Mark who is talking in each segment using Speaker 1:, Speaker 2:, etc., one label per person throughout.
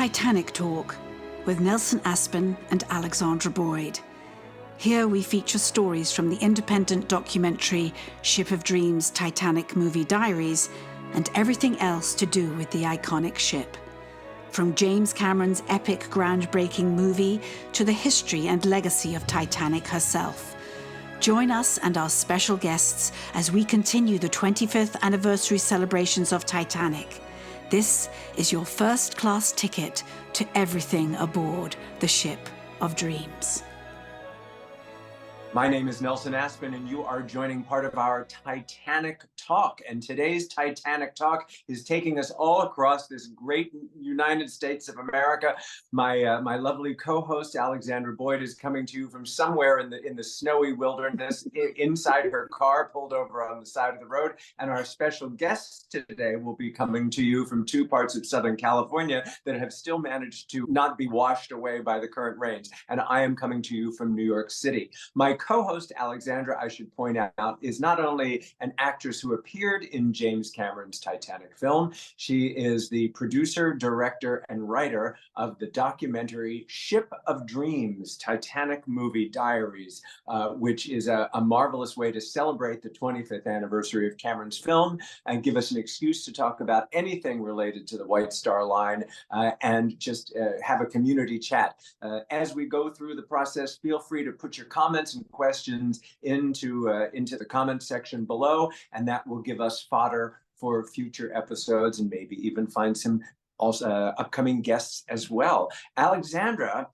Speaker 1: Titanic Talk with Nelson and Alexandra Boyd. Here we feature stories from the independent documentary Ship of Dreams, Titanic Movie Diaries, and everything else to do with the iconic ship. From James Cameron's epic groundbreaking movie to the history and legacy of Titanic herself. Join us and our special guests as we continue the 25th anniversary celebrations of Titanic. This is your first-class ticket to everything aboard the Ship of Dreams.
Speaker 2: My name is Nelson and you are joining part of our Titanic Talk. And today's Titanic Talk is taking us all across this great United States of America. My lovely co-host Alexandra Boyd is coming to you from somewhere in the snowy wilderness inside her car pulled over on the side of the road. And our special guests today will be coming to you from two parts of Southern California that have still managed to not be washed away by the current rains. And I am coming to you from New York City. My co-host Alexandra, I should point out, is not only an actress who appeared in James Cameron's Titanic film, she is the producer, director, and writer of the documentary Ship of Dreams, Titanic Movie Diaries, which is a marvelous way to celebrate the 25th anniversary of Cameron's film and give us an excuse to talk about anything related to the White Star Line and just have a community chat. As we go through the process, feel free to put your comments and questions into the comment section below, and that will give us fodder for future episodes and maybe even find some also upcoming guests as well. Alexandra,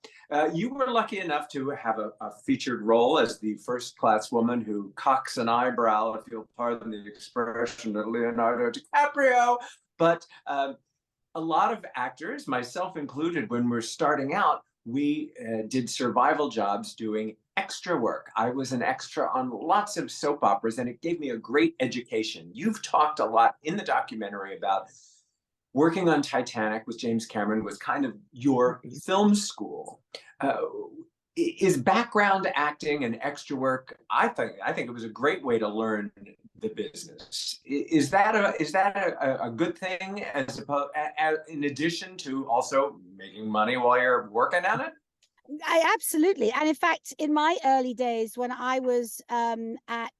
Speaker 2: you were lucky enough to have a featured role as the first-class woman who cocks an eyebrow, if you'll pardon the expression, at Leonardo DiCaprio. But a lot of actors, myself included, when we're starting out, we did survival jobs doing extra work. I was an extra on lots of soap operas, and it gave me a great education. You've talked a lot in the documentary about working on Titanic with James Cameron was kind of your film school. Is background acting and extra work? I think it was a great way to learn the business. Is that a good thing, as in addition to also making money while you're working on it?
Speaker 3: Absolutely. And in fact, in my early days, when I was at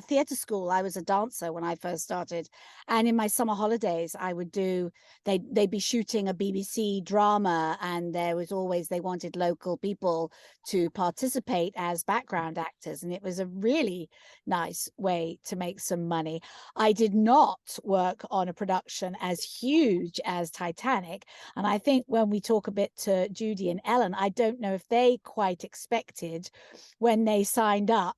Speaker 3: theatre school, I was a dancer when I first started. And in my summer holidays, I would they'd be shooting a BBC drama, and there was always, they wanted local people to participate as background actors. And it was a really nice way to make some money. I did not work on a production as huge as Titanic. And I think when we talk a bit to Judy and Ellen, I don't know if they quite expected when they signed up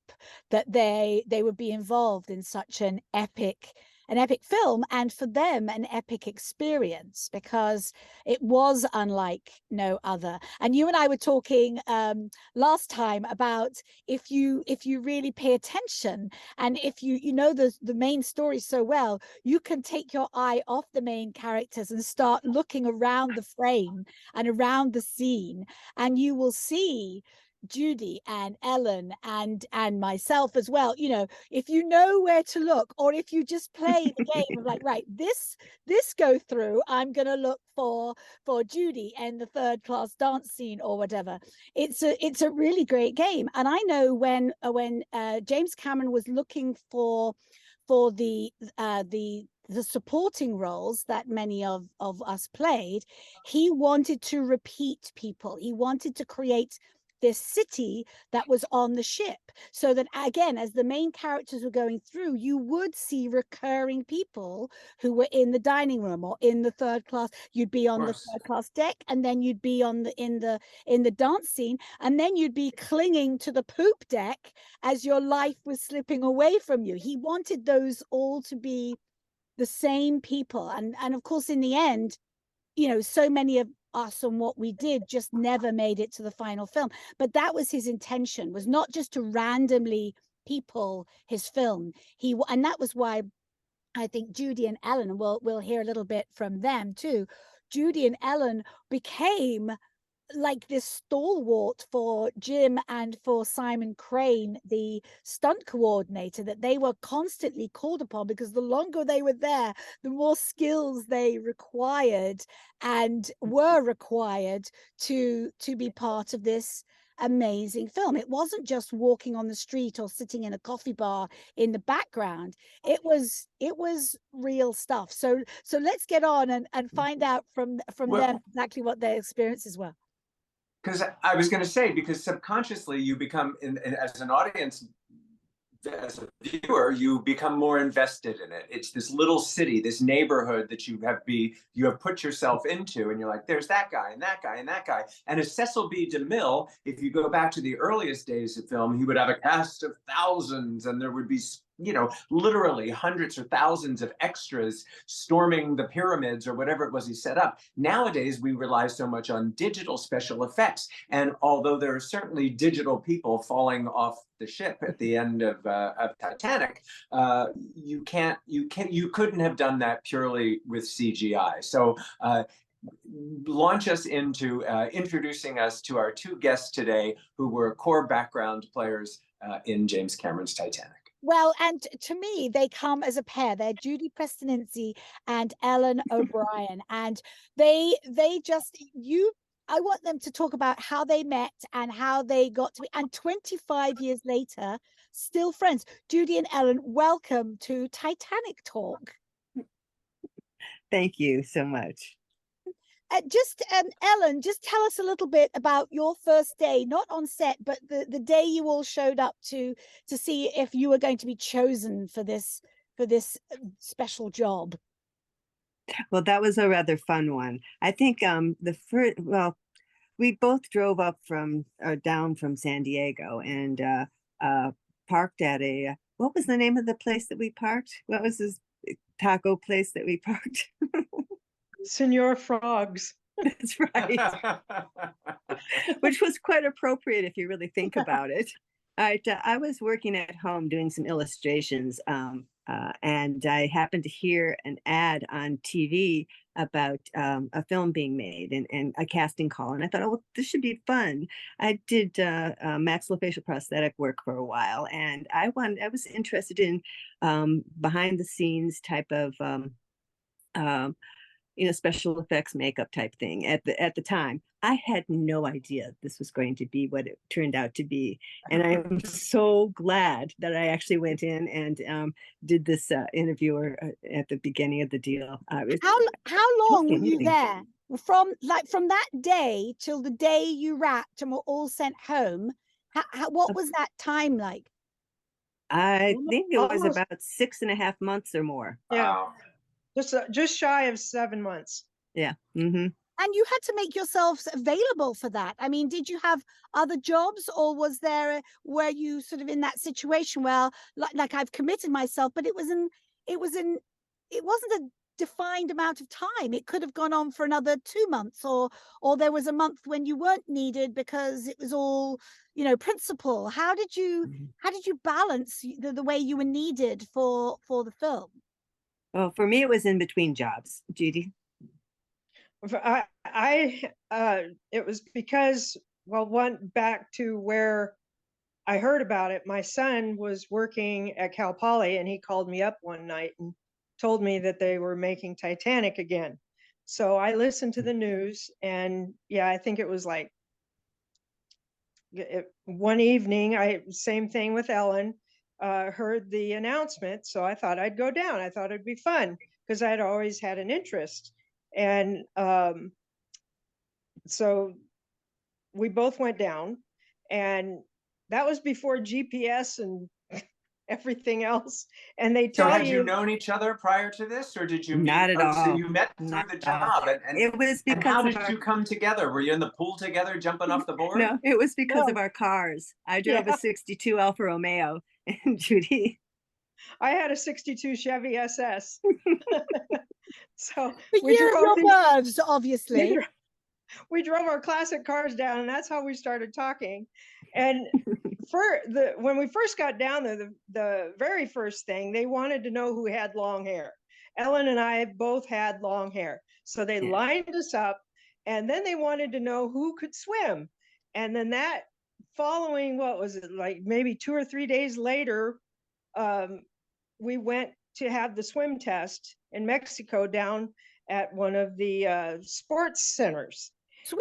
Speaker 3: that they would be involved in such an epic film, and for them an epic experience, because it was unlike no other. And you and I were talking last time about if you really pay attention, and if you know the main story so well, you can take your eye off the main characters and start looking around the frame and around the scene, and you will see Judy and Ellen and myself as well. You know, if you know where to look, or if you just play the game of like, right, this go through, I'm gonna look for Judy and the third class dance scene or whatever. It's a really great game. And I know when James Cameron was looking for the supporting roles that many of us played, he wanted to repeat people. He wanted to create this city that was on the ship, so that again, as the main characters were going through, you would see recurring people who were in the dining room or in the third class. You'd be on the third class deck, and then you'd be on in the dance scene, and then you'd be clinging to the poop deck as your life was slipping away from you. He wanted those all to be the same people, and of course, in the end, you know, so many of us and what we did just never made it to the final film. But that was his intention, was not just to randomly people his film. And that was why I think Judy and Ellen, and we'll hear a little bit from them too, Judy and Ellen became like this stalwart for Jim and for Simon Crane, the stunt coordinator, that they were constantly called upon, because the longer they were there, the more skills they required and were required to be part of this amazing film. It wasn't just walking on the street or sitting in a coffee bar in the background. It was real stuff. So let's get on and find out from them exactly what their experiences were.
Speaker 2: Because I was going to say, because subconsciously you become, as an audience, as a viewer, you become more invested in it. It's this little city, this neighborhood that you have put yourself into, and you're like, there's that guy and that guy and that guy. And as Cecil B. DeMille, if you go back to the earliest days of film, he would have a cast of thousands, and there would be, you know, literally hundreds or thousands of extras storming the pyramids or whatever it was he set up. Nowadays, we rely so much on digital special effects. And although there are certainly digital people falling off the ship at the end of Titanic, you couldn't have done that purely with CGI. So launch us into introducing us to our two guests today, who were core background players in James Cameron's Titanic.
Speaker 3: Well, and to me, they come as a pair. They're Judy Prestinizzi and Ellen O'Brien, and I want them to talk about how they met and how they got to be, and 25 years later, still friends. Judy and Ellen, welcome to Titanic Talk.
Speaker 4: Thank you so much.
Speaker 3: Ellen, just tell us a little bit about your first day, not on set, but the day you all showed up to see if you were going to be chosen for this special job.
Speaker 4: Well, that was a rather fun one. I think we both drove up down from San Diego and parked at what was the name of the place that we parked? What was this taco place that we parked?
Speaker 5: Senor Frogs.
Speaker 4: That's right. Which was quite appropriate if you really think about it. I was working at home doing some illustrations, and I happened to hear an ad on TV about a film being made and a casting call. And I thought, oh, well, this should be fun. I did maxillofacial prosthetic work for a while, and I was interested in behind the scenes type of special effects makeup type thing. At the time, I had no idea this was going to be what it turned out to be, and I'm so glad that I actually went in and did this interview at the beginning of the deal.
Speaker 3: How long were you there? From that day till the day you wrapped and were all sent home? What was that time like?
Speaker 4: I think it was about 6.5 months or more.
Speaker 5: Yeah.
Speaker 2: Wow.
Speaker 5: Just shy of 7 months.
Speaker 4: Yeah. Mm-hmm.
Speaker 3: And you had to make yourselves available for that. I mean, did you have other jobs, or were you sort of in that situation where like I've committed myself, but it wasn't a defined amount of time. It could have gone on for another 2 months, or there was a month when you weren't needed because it was all, principal. How did you balance the way you were needed for the film?
Speaker 4: Well, for me, it was in between jobs. Judy?
Speaker 5: It was because, went back to where I heard about it. My son was working at Cal Poly, and he called me up one night and told me that they were making Titanic again. So I listened to the news, and yeah, I think it was like one evening, same thing with Ellen, heard the announcement. So I thought I'd go down. I thought it'd be fun because I'd always had an interest. And so we both went down, and that was before GPS and everything else. And they tell
Speaker 2: had you known each other prior to this, or did you meet?
Speaker 4: Not at all.
Speaker 2: So you met through the job. And
Speaker 4: it was because
Speaker 2: how did you come together? Were you in the pool together, jumping off the board?
Speaker 4: No, it was because of our cars. I drove a '62 Alfa Romeo, and Judy,
Speaker 5: I had a '62 Chevy SS. So
Speaker 3: we drove your nerves, obviously.
Speaker 5: We drove our classic cars down, and that's how we started talking. And when we first got down there, the very first thing, they wanted to know who had long hair. Ellen and I both had long hair, so they lined us up, And then they wanted to know who could swim. And then that following, what was it, like maybe 2 or 3 days later, we went to have the swim test in Mexico down at one of the sports centers.
Speaker 3: Swim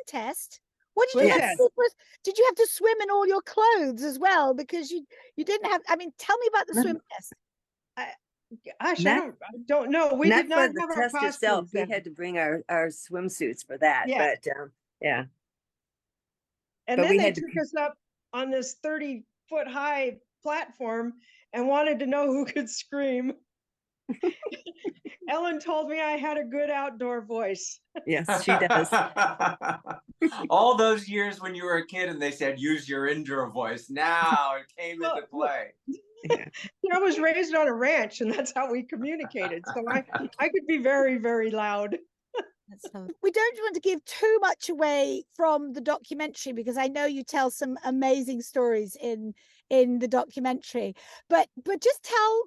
Speaker 3: test. What did
Speaker 5: Swim
Speaker 3: you have
Speaker 5: test.
Speaker 3: to do? Did you have to swim in all your clothes as well? Because you didn't have. I mean, tell me about the swim test.
Speaker 5: Gosh,
Speaker 4: Not-
Speaker 5: I don't know. We did not
Speaker 4: for the
Speaker 5: have our
Speaker 4: test itself.
Speaker 5: costumes
Speaker 4: We
Speaker 5: then.
Speaker 4: had to bring our swimsuits for that.
Speaker 5: Yeah.
Speaker 4: But yeah.
Speaker 5: And
Speaker 4: but
Speaker 5: then
Speaker 4: we
Speaker 5: they
Speaker 4: had to-
Speaker 5: took us up on this 30-foot high platform and wanted to know who could scream. Ellen told me I had a good outdoor voice.
Speaker 4: Yes, she does.
Speaker 2: All those years when you were a kid and they said, use your indoor voice. Now it came into play.
Speaker 5: I was raised on a ranch, and that's how we communicated. So I could be very, very loud.
Speaker 3: We don't want to give too much away from the documentary, because I know you tell some amazing stories in the documentary, but just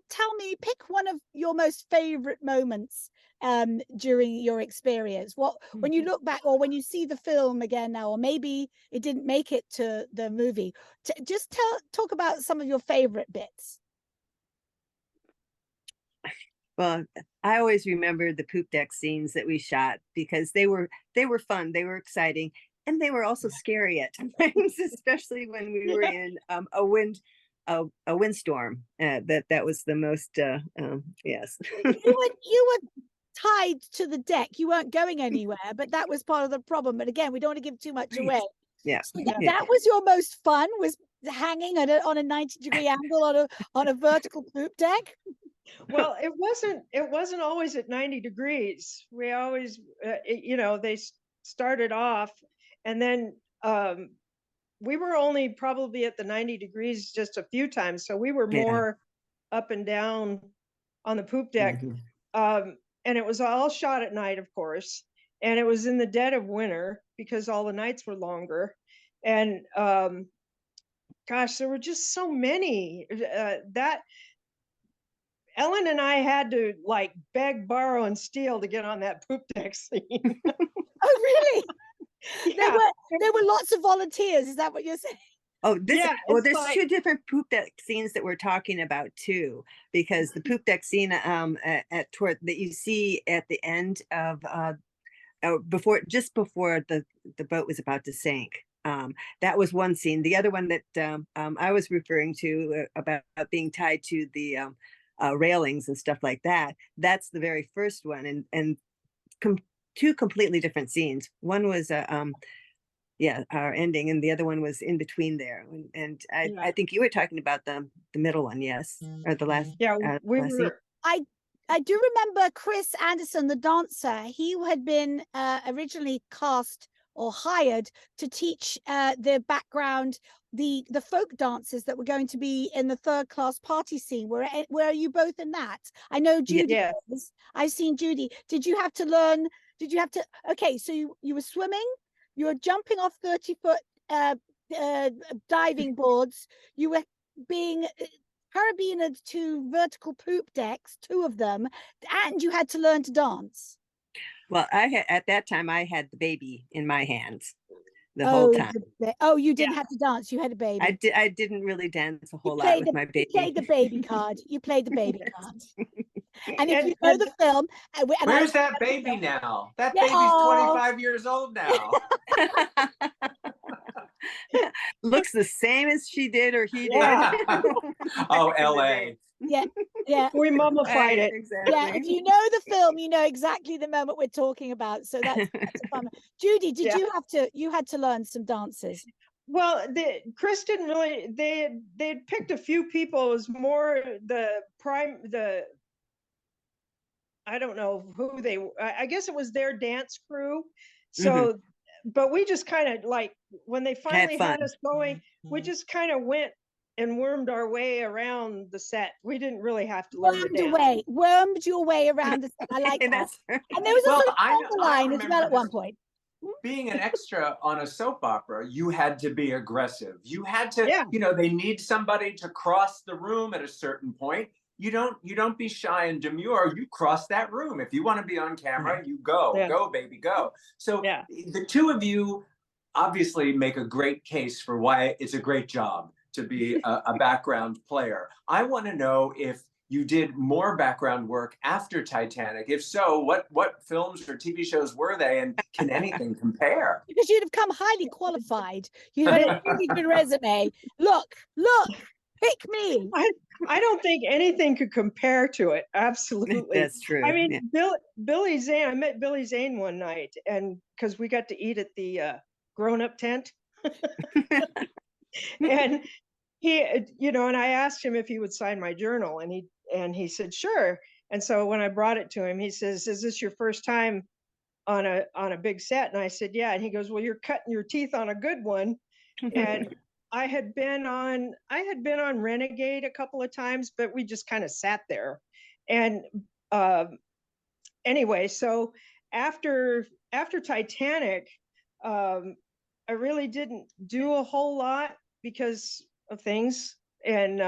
Speaker 3: tell me, pick one of your most favorite moments during your experience. When you look back, or when you see the film again now, or maybe it didn't make it to the movie, just talk about some of your favorite bits.
Speaker 4: Well, I always remember the poop deck scenes that we shot, because they were fun, they were exciting, and they were also scary at times, especially when we were in a windstorm. That was the most yes.
Speaker 3: you were tied to the deck. You weren't going anywhere, but that was part of the problem. But again, we don't want to give too much away.
Speaker 4: Yeah.
Speaker 3: So that was your most fun, was hanging on a 90-degree angle on a vertical poop deck?
Speaker 5: Well, it wasn't always at 90 degrees. We always, they started off, and then we were only probably at the 90 degrees just a few times. So we were more up and down on the poop deck. And it was all shot at night, of course. And it was in the dead of winter, because all the nights were longer. And gosh, there were just so many that Ellen and I had to like beg, borrow, and steal to get on that poop deck scene.
Speaker 3: Oh, really?
Speaker 5: Yeah.
Speaker 3: There were lots of volunteers. Is that what you're saying?
Speaker 4: Oh,
Speaker 5: it's
Speaker 4: there's
Speaker 5: like-
Speaker 4: 2 different poop deck scenes that we're talking about too, because the poop deck scene that you see at the end of before the boat was about to sink. That was one scene. The other one that I was referring to about being tied to the railings and stuff like that. That's the very first one, and 2 completely different scenes. One was our ending, and the other one was in between there. And I think you were talking about the middle one, yes, or the last.
Speaker 5: Yeah, we
Speaker 4: last scene.
Speaker 3: were. I do remember Chris Anderson, the dancer. He had been originally cast or hired to teach the background, the folk dances that were going to be in the third class party scene. Where are you both in that? I know Judy.
Speaker 5: Yeah.
Speaker 3: I've seen Judy. Did you have to learn? Okay, so you were swimming, you were jumping off 30-foot diving boards, you were being carabined to vertical poop decks, 2 of them, and you had to learn to dance.
Speaker 4: Well, at that time I had the baby in my hands the whole time.
Speaker 3: You didn't have to dance. You had a baby.
Speaker 4: I didn't really dance a whole lot with my baby.
Speaker 3: You played the baby card. You played the baby card. And if you know the film,
Speaker 2: where's that baby now? That baby's 25 years old now.
Speaker 4: Looks the same as she did or he did.
Speaker 2: Oh, LA.
Speaker 3: Yeah.
Speaker 5: We mummified it.
Speaker 4: Exactly.
Speaker 3: Yeah, if you know the film, you know exactly the moment we're talking about. So that's a fun. Judy, you had to learn some dances?
Speaker 5: Well, Chris didn't really. They'd picked a few people. It was more I don't know who they. I guess it was their dance crew. So, but we just kind of like when they finally had us going, we just kind of went and wormed our way around the set. We didn't really have to learn the dance.
Speaker 3: Wormed your way around the set. I like that. And there was a sort of line as well at one point.
Speaker 2: Being an extra on a soap opera, you had to be aggressive. You had to,
Speaker 5: Yeah.
Speaker 2: they need somebody to cross the room at a certain point. you don't be shy and demure. You cross that room. If you want to be on camera, you go.
Speaker 5: Yeah.
Speaker 2: Go, baby, go. So
Speaker 5: Yeah.
Speaker 2: the two of you obviously make a great case for why it's a great job to be a background player. I want to know if you did more background work after Titanic. If so, what films or TV shows were they, and can anything compare?
Speaker 3: Because you'd have come highly qualified. You'd have had a really good resume. Look, pick me.
Speaker 5: I don't think anything could compare to it. Absolutely.
Speaker 4: That's true.
Speaker 5: I mean,
Speaker 4: yeah.
Speaker 5: Billy Zane, I met Billy Zane one night, and because we got to eat at the grown-up tent. And he, and I asked him if he would sign my journal, and he said, sure. And so when I brought it to him, he says, is this your first time on a big set? And I said, yeah. And he goes, well, you're cutting your teeth on a good one. And I had been on Renegade a couple of times, but we just kind of sat there. And anyway, so after Titanic, I really didn't do a whole lot because of things. And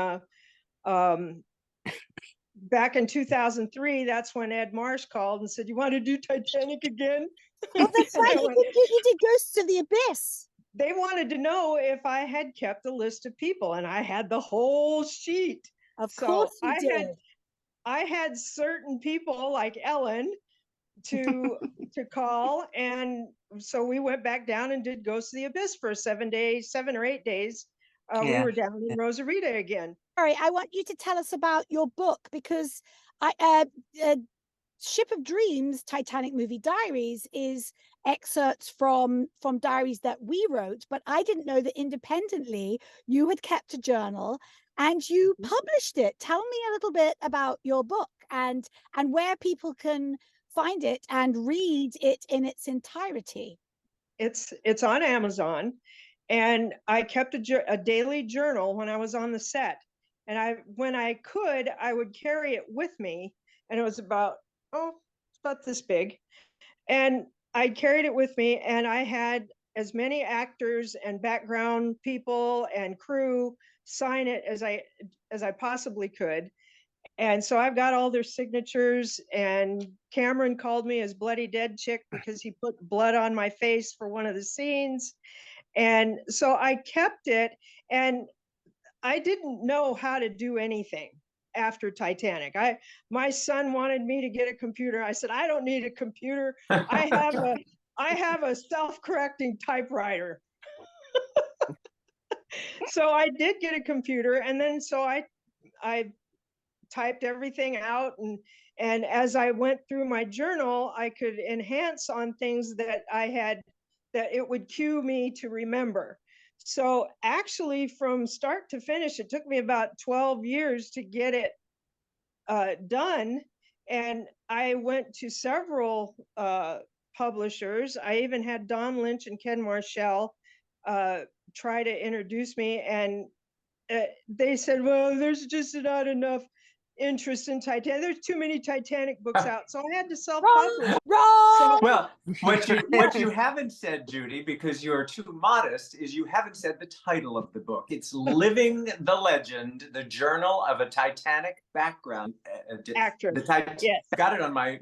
Speaker 5: back in 2003, that's when Ed Marsh called and said, you want to do Titanic again?
Speaker 3: Oh, that's right. You did Ghosts of the Abyss.
Speaker 5: They wanted to know if I had kept a list of people, and I had the whole sheet.
Speaker 3: Of course you did.
Speaker 5: I had certain people like Ellen to call, and so we went back down and did Ghosts of the Abyss for 7 or 8 days. We were down in Rosarita again.
Speaker 3: Sorry, I want you to tell us about your book, because Ship of Dreams, Titanic Movie Diaries is excerpts from diaries that we wrote, but I didn't know that independently you had kept a journal and you published it. Tell me a little bit about your book and where people can find it and read it in its entirety.
Speaker 5: It's on Amazon, and I kept a daily journal when I was on the set, and when I could, I would carry it with me, and it was about this big, and I carried it with me, and I had as many actors and background people and crew sign it as I possibly could. And so I've got all their signatures, and Cameron called me his bloody dead chick because he put blood on my face for one of the scenes. And so I kept it, and I didn't know how to do anything after Titanic. My son wanted me to get a computer. I said, I don't need a computer. I have a self-correcting typewriter. So I did get a computer, and then so I typed everything out, and as I went through my journal, I could enhance on things that that it would cue me to remember. So actually, from start to finish, it took me about 12 years to get it done. And I went to several publishers. I even had Don Lynch and Ken Marshall try to introduce me, and they said, well, there's just not enough interest in Titanic. There's too many Titanic books out, so I had to self-publish.
Speaker 3: Wrong.
Speaker 2: Well, what you haven't said, Judy, because you're too modest, is you haven't said the title of the book. It's Living the Legend: The Journal of a Titanic Background
Speaker 5: Actress.
Speaker 2: Yes. I got it on my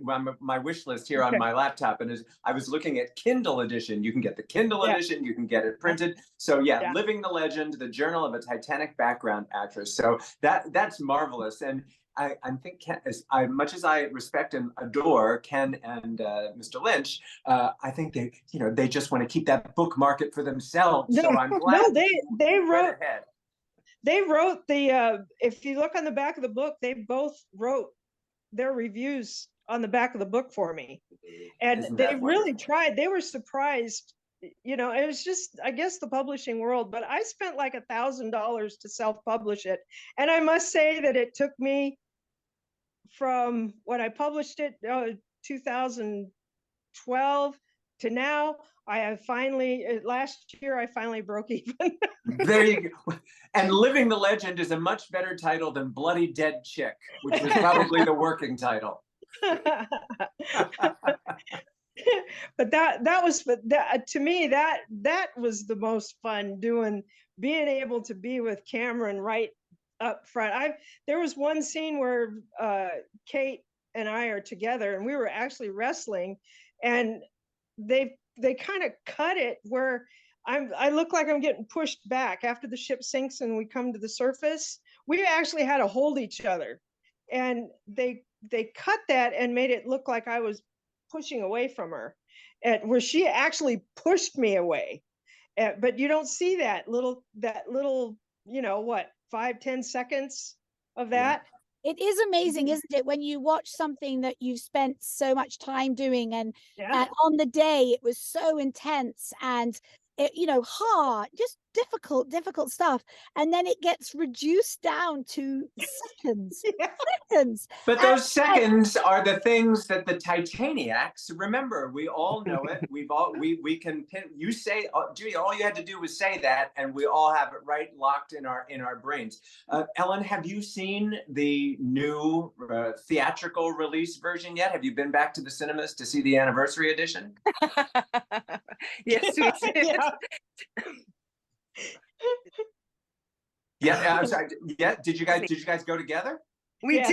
Speaker 2: wish list here on my laptop, and I was looking at Kindle edition. You can get the Kindle edition, you can get it printed. So yeah, Living the Legend: The Journal of a Titanic Background Actress. So that's marvelous. And I think as much as I respect and adore Ken and Mr. Lynch, I think they just want to keep that book market for themselves.
Speaker 5: No,
Speaker 2: so I'm glad.
Speaker 5: No, they wrote. They wrote the. If you look on the back of the book, they both wrote their reviews on the back of the book for me, and they really tried. They were surprised. It was just, I guess, the publishing world. But I spent like $1,000 to self-publish it, and I must say that it took me from when I published it, 2012 to now. I have last year, I finally broke even.
Speaker 2: There you go. And Living the Legend is a much better title than Bloody Dead Chick, which was probably the working title.
Speaker 5: But that was, to me, that was the most fun being able to be with Cameron right up front. There was one scene where Kate and I are together, and we were actually wrestling, and they kind of cut it where I look like I'm getting pushed back after the ship sinks and we come to the surface. We actually had to hold each other, and they cut that and made it look like I was pushing away from her, where she actually pushed me away. But you don't see that little, you know, what, 5-10 seconds of that.
Speaker 3: It is amazing, isn't it, when you watch something that you've spent so much time doing, and on the day it was so intense and it, you know, hard, just difficult stuff, and then it gets reduced down to seconds. Seconds.
Speaker 2: But those seconds are the things that the Titaniacs remember. We all know it. We can pin. You say, Judy, all you had to do was say that, and we all have it right locked in our brains. Ellen, have you seen the new theatrical release version yet? Have you been back to the cinemas to see the anniversary edition?
Speaker 4: Yes, we did.
Speaker 2: Yeah, I'm sorry. Yeah, did you guys go together?
Speaker 4: We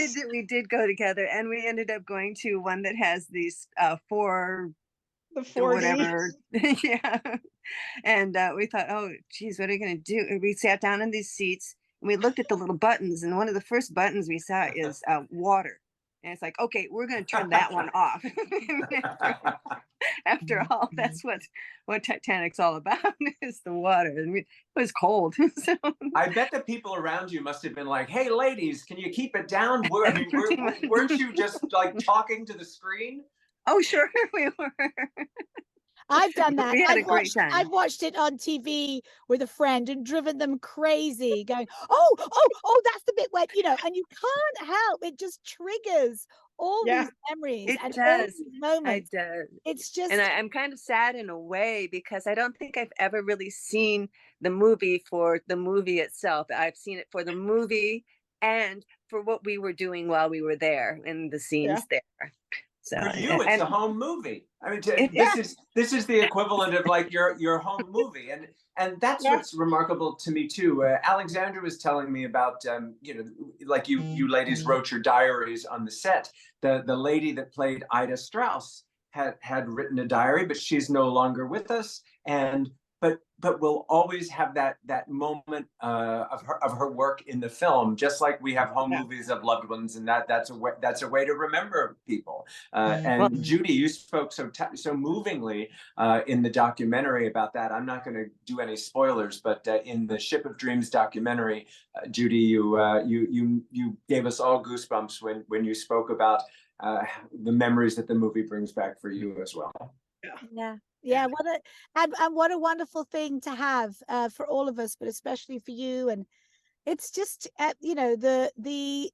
Speaker 4: did go together, and we ended up going to one that has these
Speaker 5: the 4D.
Speaker 4: whatever. Yeah. And we thought, oh geez, what are we gonna do? And we sat down in these seats and we looked at the little buttons, and one of the first buttons we saw is water. And it's like, okay, we're going to turn that one off. After all, that's what Titanic's all about, is the water. And it was cold. So.
Speaker 2: I bet the people around you must have been like, hey, ladies, can you keep it down? Weren't you just like talking to the screen?
Speaker 4: Oh, sure, we were.
Speaker 3: I've done that.
Speaker 4: We had a great time.
Speaker 3: I've watched it on TV with a friend and driven them crazy, going, oh, that's the bit where, you know, and you can't help, it just triggers all these memories and all these moments.
Speaker 4: It does.
Speaker 3: It's just,
Speaker 4: and I'm kind of sad in a way, because I don't think I've ever really seen the movie for the movie itself. I've seen it for the movie and for what we were doing while we were there in the scenes there. So
Speaker 2: for you, it's a home movie. I mean, this is the equivalent of like your home movie, and that's what's remarkable to me too. Alexandra was telling me about you know, like you ladies wrote your diaries on the set. The lady that played Ida Strauss had written a diary, but she's no longer with us, and but we'll always have that moment of her work in the film, just like we have home movies of loved ones, and that's a way to remember people. And Judy, you spoke so movingly in the documentary about that. I'm not going to do any spoilers, but in the Ship of Dreams documentary, Judy, you gave us all goosebumps when you spoke about the memories that the movie brings back for you as well.
Speaker 3: Yeah, what a wonderful thing to have for all of us, but especially for you. And it's just you know, the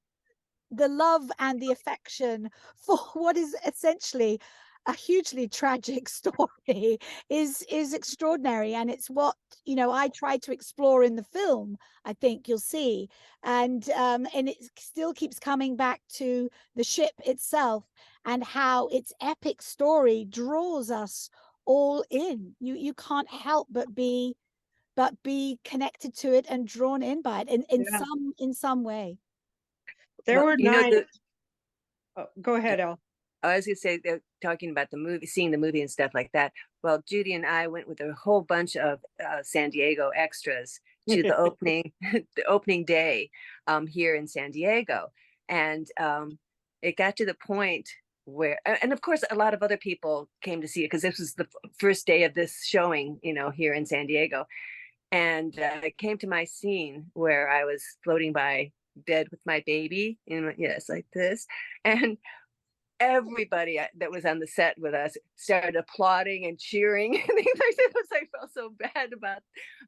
Speaker 3: love and the affection for what is essentially a hugely tragic story is extraordinary, and it's what, you know, I try to explore in the film. I think you'll see, and it still keeps coming back to the ship itself and how its epic story draws us all in. You can't help but be connected to it and drawn in by it in some way.
Speaker 5: There were 9. Go ahead, Elle.
Speaker 4: I was going to say, they're talking about the movie, seeing the movie and stuff like that. Well, Judy and I went with a whole bunch of San Diego extras to the opening day here in San Diego. And it got to the point where, and of course, a lot of other people came to see it, because this was the first day of this showing, you know, here in San Diego. And it came to my scene where I was floating by bed with my baby, and yes, like this. And everybody that was on the set with us started applauding and cheering and things like that. I felt so bad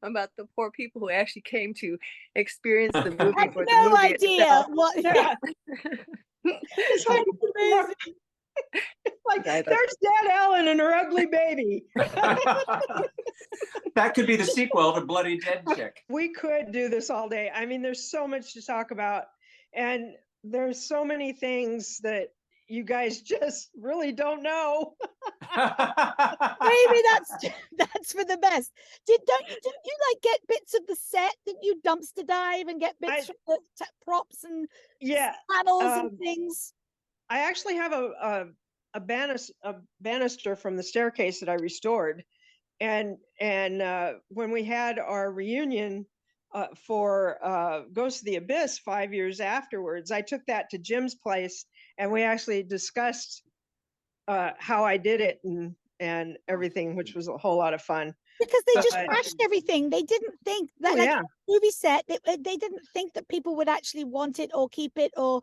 Speaker 4: about the poor people who actually came to experience the movie.
Speaker 3: I have no idea what.
Speaker 5: It's like amazing. Like, there's dead Ellen and her ugly baby.
Speaker 2: That could be the sequel to Bloody Dead Chick.
Speaker 5: We could do this all day. I mean, there's so much to talk about, and there's so many things that, you guys just really don't know.
Speaker 3: Maybe that's for the best. Didn't you like get bits of the set? Didn't you dumpster dive and get bits from the props and
Speaker 5: Yeah,
Speaker 3: panels and things?
Speaker 5: I actually have a banister from the staircase that I restored, and when we had our reunion for Ghost of the Abyss 5 years afterwards, I took that to Jim's place, and we actually discussed how I did it and everything, which was a whole lot of fun.
Speaker 3: Because they just crashed everything. They didn't think that, like, movie set, they didn't think that people would actually want it or keep it or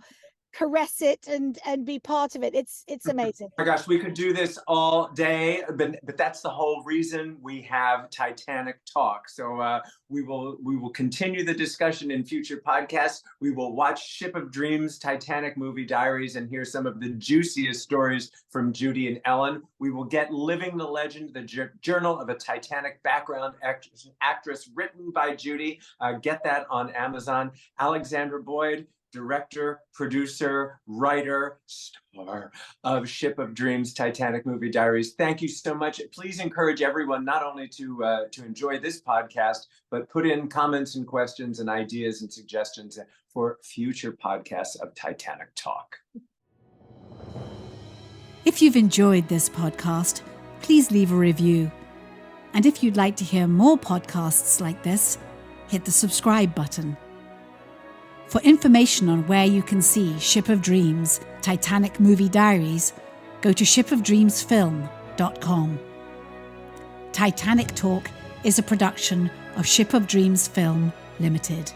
Speaker 3: caress it and be part of it. It's amazing.
Speaker 2: Oh my gosh, we could do this all day, but that's the whole reason we have Titanic Talk. So we will continue the discussion in future podcasts. We will watch Ship of Dreams, Titanic Movie Diaries, and hear some of the juiciest stories from Judy and Ellen. We will get Living the Legend, the Journal of a Titanic Background Actress, written by Judy. Get that on Amazon. Alexandra Boyd, director, producer, writer, star of Ship of Dreams, Titanic Movie Diaries. Thank you so much. Please encourage everyone not only to enjoy this podcast, but put in comments and questions and ideas and suggestions for future podcasts of Titanic Talk.
Speaker 1: If you've enjoyed this podcast, please leave a review. And if you'd like to hear more podcasts like this, hit the subscribe button. For information on where you can see Ship of Dreams, Titanic Movie Diaries, go to shipofdreamsfilm.com. Titanic Talk is a production of Ship of Dreams Film Limited.